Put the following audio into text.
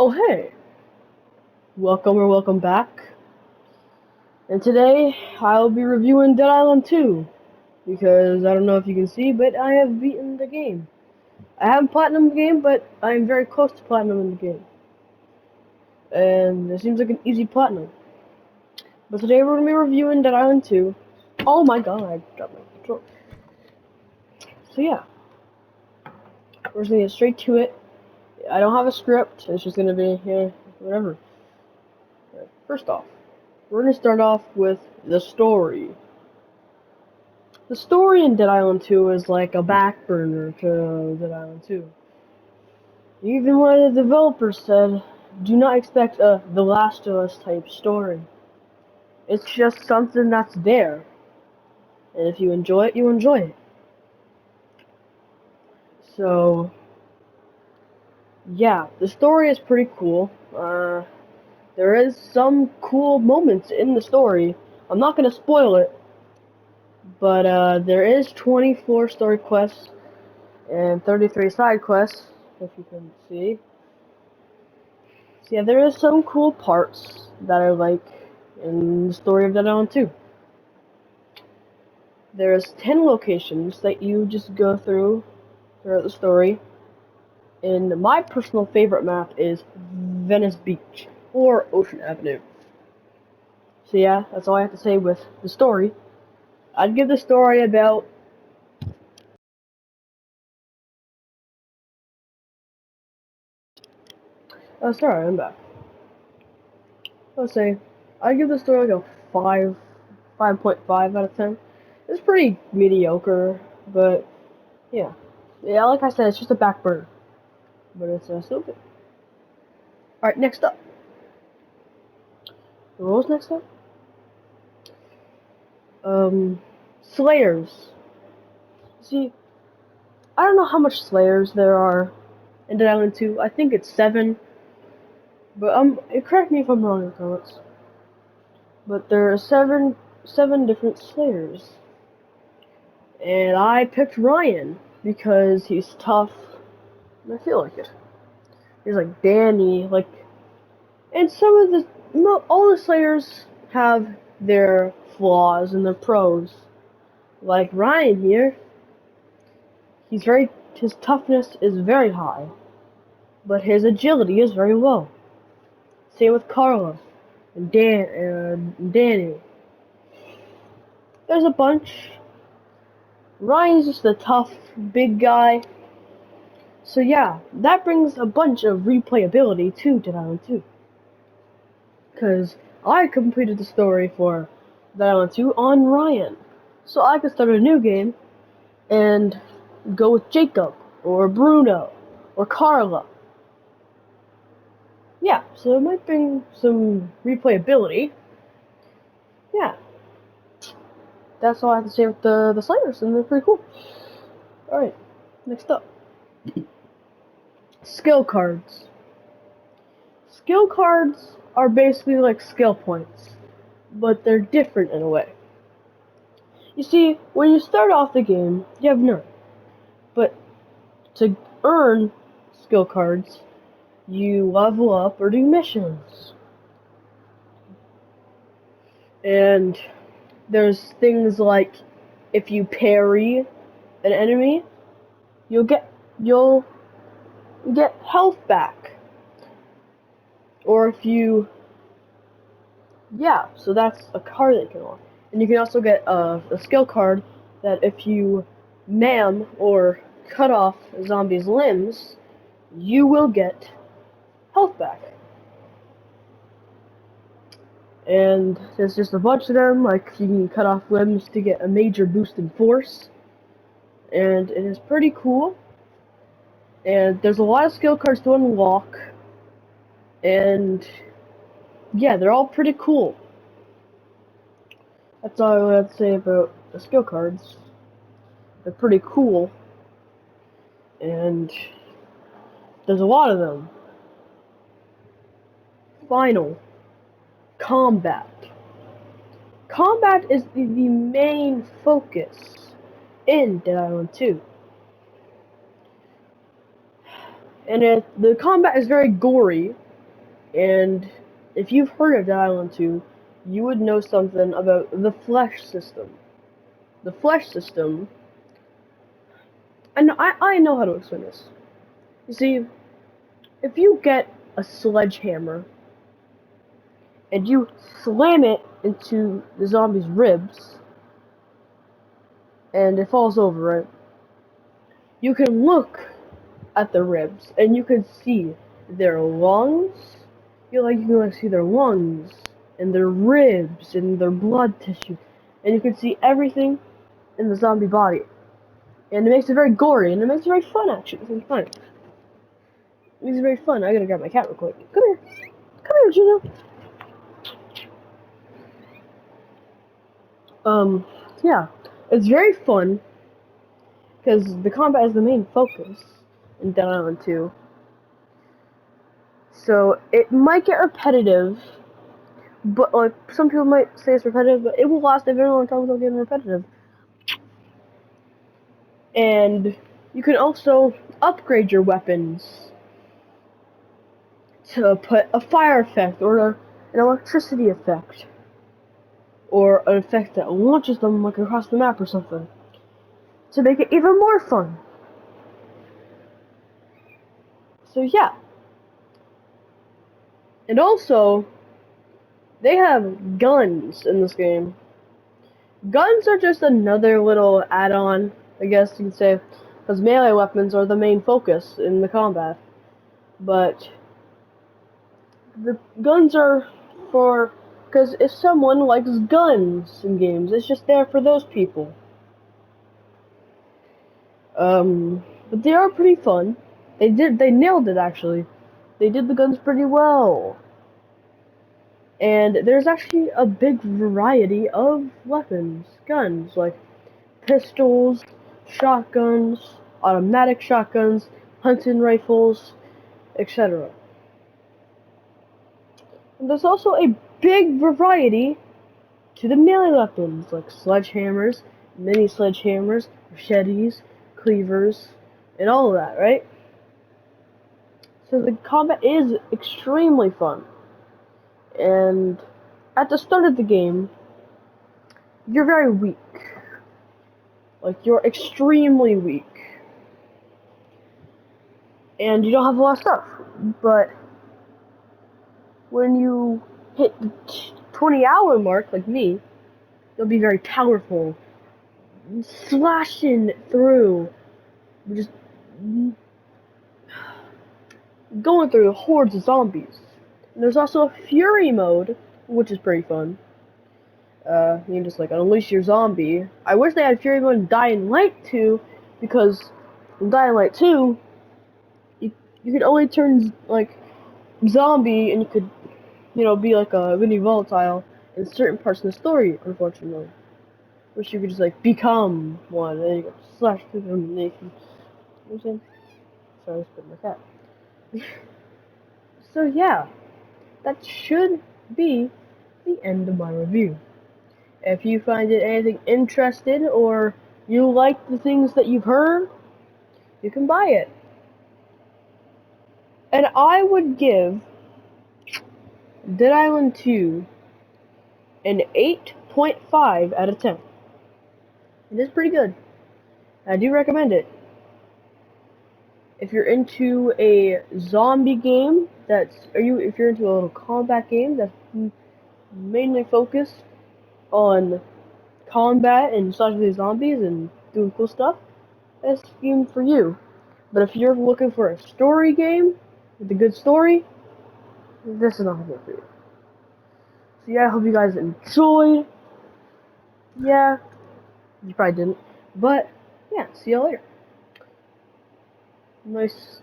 Oh hey, welcome or welcome back. And today I'll be reviewing Dead Island 2 because I don't know if you can see, but I have beaten the game. I haven't platinumed the game, but I am very close to platinum in the game. And it seems like an easy platinum. But today we're going to be reviewing Dead Island 2. Oh my god, I dropped my controller. So yeah, we're just going to get straight to it. I don't have a script, it's just going to be, whatever. First off, we're going to start off with the story. The story in Dead Island 2 is like a back burner to Dead Island 2. Even one of the developers said, do not expect a The Last of Us type story. It's just something that's there. And if you enjoy it, you enjoy it. So, yeah, the story is pretty cool. There is some cool moments in the story. I'm not going to spoil it, but there is 24 story quests and 33 side quests, if you can see. So yeah, there is some cool parts that I like in the story of Dead Island 2. There's 10 locations that you just go through throughout the story. And my personal favorite map is Venice Beach or Ocean Avenue. So yeah, that's all I have to say with the story. I'd give the story about sorry, I'm back. Let's say I'd give the story like a 5.5 out of 10. It's pretty mediocre, but yeah. Yeah, like I said, it's just a back burner. But it's still good. Alright, next up. What was next up? Slayers. See, I don't know how much Slayers there are in Dead Island 2. I think it's 7. But correct me if I'm wrong in the comments. But there are seven different Slayers. And I picked Ryan because he's tough. And I feel like it. He's like Danny, like, and some of all the Slayers have their flaws and their pros. Like Ryan here, his toughness is very high, but his agility is very low. Same with Carla and Danny. There's a bunch. Ryan's just a tough, big guy. So yeah, that brings a bunch of replayability to Dead Island 2. Because I completed the story for Dead Island 2 on Ryan. So I could start a new game and go with Jacob, or Bruno, or Carla. Yeah, so it might bring some replayability. Yeah. That's all I have to say with the Slayers, and they're pretty cool. Alright, next up. Skill cards. Skill cards are basically like skill points, but they're different in a way. You see, when you start off the game, you have none. But to earn skill cards, you level up or do missions. And there's things like if you parry an enemy, you'll get health back. Or if you so that's a card that you can unlock. And you can also get a skill card that if you maim or cut off a zombie's limbs, you will get health back. And there's just a bunch of them, like you can cut off limbs to get a major boost in force. And it is pretty cool. And there's a lot of skill cards to unlock. And yeah, they're all pretty cool. That's all I have to say about the skill cards. They're pretty cool. And there's a lot of them. Final. Combat. Combat is the main focus in Dead Island 2. And the combat is very gory, And if you've heard of Dead Island 2, you would know something about the flesh system. The flesh system, I know how to explain this. You see, if you get a sledgehammer and you slam it into the zombie's ribs and it falls over, right? You can look at the ribs and you can see their lungs. You can like see their lungs and their ribs and their blood tissue, and you can see everything in the zombie body. And it makes it very gory, and it makes it very fun. Actually, it's fun. It makes it very fun. I gotta grab my cat real quick. Come here, Juno. Yeah, it's very fun because the combat is the main focus in Dead Island 2. So it might get repetitive, but like some people might say it's repetitive, but it will last a very long time without getting repetitive. And you can also upgrade your weapons to put a fire effect or an electricity effect or an effect that launches them like across the map or something to make it even more fun. So yeah. And also, they have guns in this game. Guns are just another little add-on, I guess you could say, because melee weapons are the main focus in the combat. But the guns are for, because if someone likes guns in games, it's just there for those people. But they are pretty fun. They nailed it actually. They did the guns pretty well. And there's actually a big variety of weapons, guns, like pistols, shotguns, automatic shotguns, hunting rifles, etc. And there's also a big variety to the melee weapons, like sledgehammers, mini sledgehammers, machetes, cleavers, and all of that, right? So the combat is extremely fun. And at the start of the game, you're very weak. Like, you're extremely weak. And you don't have a lot of stuff. But when you hit the 20-hour mark, like me, you'll be very powerful. Slashing through. Just going through hordes of zombies. And there's also a fury mode, which is pretty fun. You can just like unleash your zombie. I wish they had fury mode in Dying Light 2, because in Dying Light 2, you could only turn like zombie, and you could, be like a mini volatile in certain parts of the story. Unfortunately, wish you could just like become one, and then you go slash through them, and then you can. You know what I'm saying? Sorry, I spit my cat. So yeah, that should be the end of my review. If you find it anything interesting or you like the things that you've heard, you can buy it. And I would give Dead Island 2 an 8.5 out of 10. It is pretty good. I do recommend it. If you're into a zombie game, if you're into a little combat game that's mainly focused on combat and slashing these zombies and doing cool stuff, that's a game for you. But if you're looking for a story game with a good story, this is not a game for you. So yeah, I hope you guys enjoyed. Yeah, you probably didn't. But yeah, see y'all later. Nice.